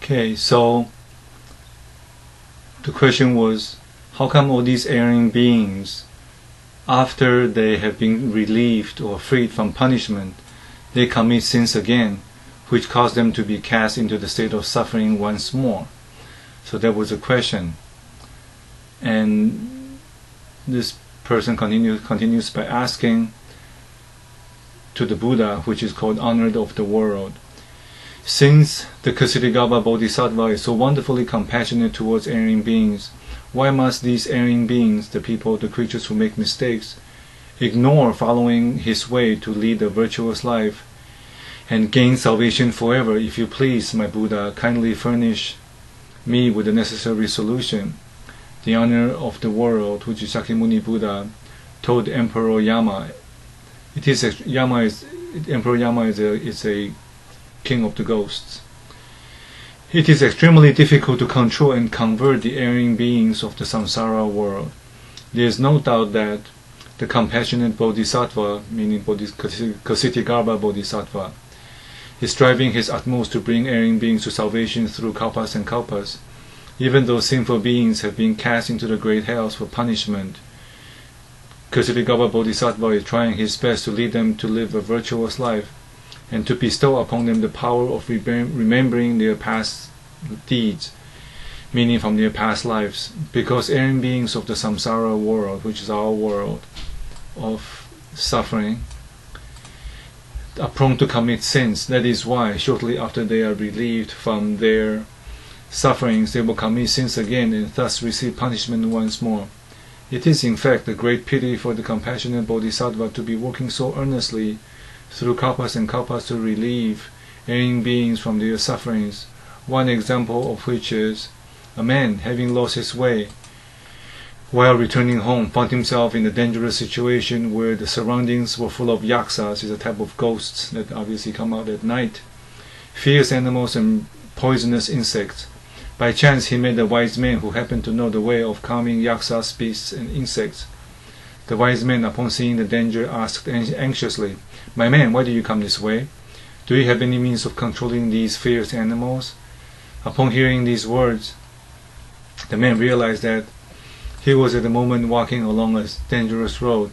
Okay, so the question was, how come all these erring beings, after they have been relieved or freed from punishment, they commit sins again, which cause them to be cast into the state of suffering once more? So that was a question. And this person continues by asking to the Buddha, which is called Honored of the World, since the Ksitigarbha Bodhisattva is so wonderfully compassionate towards erring beings, why must these erring beings, the people, the creatures who make mistakes, ignore following his way to lead a virtuous life and gain salvation forever? If you please, my Buddha, kindly furnish me with the necessary solution. The Honor of the World, which is Shakyamuni Buddha, told Emperor Yama. Emperor Yama is a king of the ghosts. It is extremely difficult to control and convert the erring beings of the samsara world. There is no doubt that the compassionate Bodhisattva, meaning Ksitigarbha Bodhisattva, is striving his utmost to bring erring beings to salvation through kalpas and kalpas. Even though sinful beings have been cast into the great hells for punishment, Ksitigarbha Bodhisattva is trying his best to lead them to live a virtuous life and to bestow upon them the power of remembering their past deeds, meaning from their past lives, because erring beings of the samsara world, which is our world of suffering, are prone to commit sins. That is why shortly after they are relieved from their sufferings, they will commit sins again and thus receive punishment once more. It is in fact a great pity for the compassionate Bodhisattva to be working so earnestly through kalpas and kalpas to relieve erring beings from their sufferings. One example of which is a man, having lost his way while returning home, found himself in a dangerous situation where the surroundings were full of yaksas, is a type of ghosts that obviously come out at night, fierce animals and poisonous insects. By chance he met a wise man who happened to know the way of calming yaksas, beasts and insects. The wise man, upon seeing the danger, asked anxiously, "My man, why do you come this way? Do you have any means of controlling these fierce animals?" Upon hearing these words, the man realized that he was at the moment walking along a dangerous road.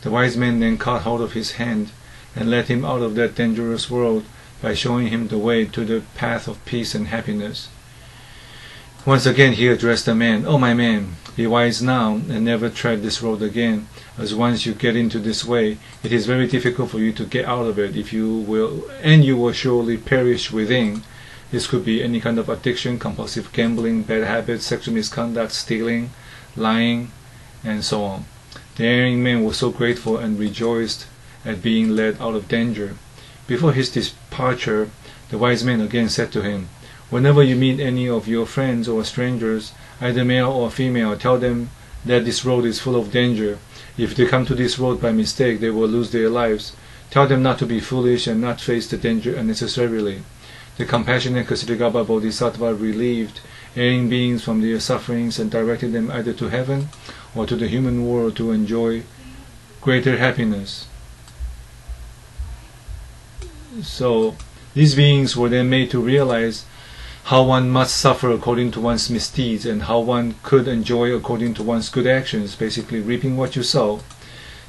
The wise man then caught hold of his hand and led him out of that dangerous road by showing him the way to the path of peace and happiness. Once again he addressed the man, "Oh my man, be wise now and never tread this road again, as once you get into this way, it is very difficult for you to get out of it, you will surely perish within." This could be any kind of addiction, compulsive gambling, bad habits, sexual misconduct, stealing, lying, and so on. The erring man was so grateful and rejoiced at being led out of danger. Before his departure, the wise man again said to him, "Whenever you meet any of your friends or strangers, either male or female, tell them that this road is full of danger. If they come to this road by mistake, they will lose their lives. Tell them not to be foolish and not face the danger unnecessarily." The compassionate Ksitigarbha Bodhisattva relieved erring beings from their sufferings and directed them either to heaven or to the human world to enjoy greater happiness. So these beings were then made to realize how one must suffer according to one's misdeeds and how one could enjoy according to one's good actions, basically reaping what you sow.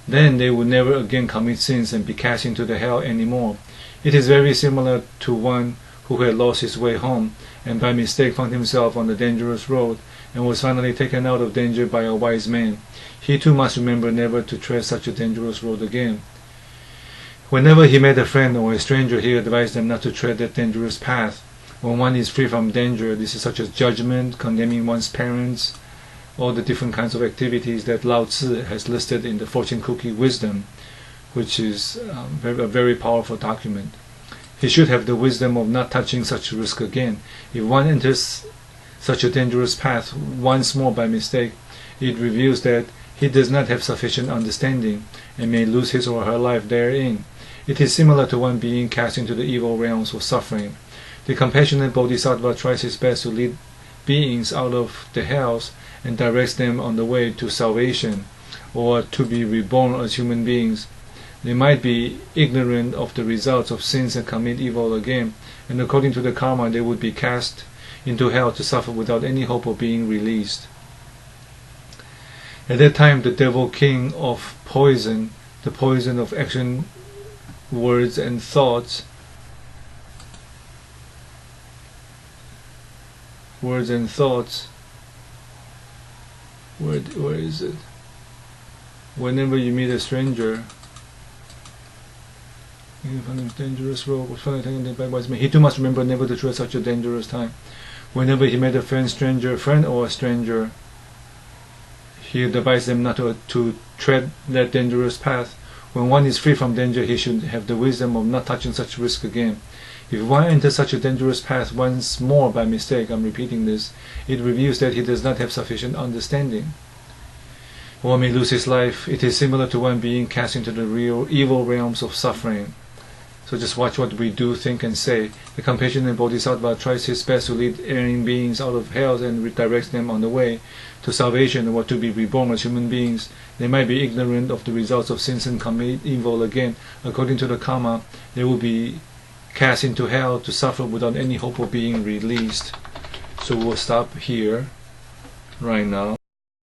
Then they would never again commit sins and be cast into the hell anymore. It is very similar to one who had lost his way home and by mistake found himself on the dangerous road and was finally taken out of danger by a wise man. He too must remember never to tread such a dangerous road again. Whenever he met a friend or a stranger, he advised them not to tread that dangerous path. When one is free from danger, this is such as judgment, condemning one's parents, all the different kinds of activities that Lao Tzu has listed in the Fortune Cookie Wisdom, which is a very powerful document. He should have the wisdom of not touching such risk again. If one enters such a dangerous path once more by mistake, it reveals that he does not have sufficient understanding and may lose his or her life therein. It is similar to one being cast into the evil realms of suffering. The compassionate Bodhisattva tries his best to lead beings out of the hells and directs them on the way to salvation or to be reborn as human beings. They might be ignorant of the results of sins and commit evil again, and according to the karma they would be cast into hell to suffer without any hope of being released. At that time the devil king of poison, the poison of action, words and thoughts, where is it? Whenever you meet a stranger, you find a dangerous road, he too must remember never to tread such a dangerous time. Whenever he met a friend or a stranger, he advised them not to tread that dangerous path. When one is free from danger, he should have the wisdom of not touching such risk again. If one enters such a dangerous path once more by mistake, I'm repeating this, it reveals that he does not have sufficient understanding. One may lose his life. It is similar to one being cast into the real evil realms of suffering. So just watch what we do, think and say. The compassionate Bodhisattva tries his best to lead erring beings out of hell and redirects them on the way to salvation or to be reborn as human beings. They might be ignorant of the results of sins and commit evil again. According to the karma, they will be cast into hell to suffer without any hope of being released. So we'll stop here right now.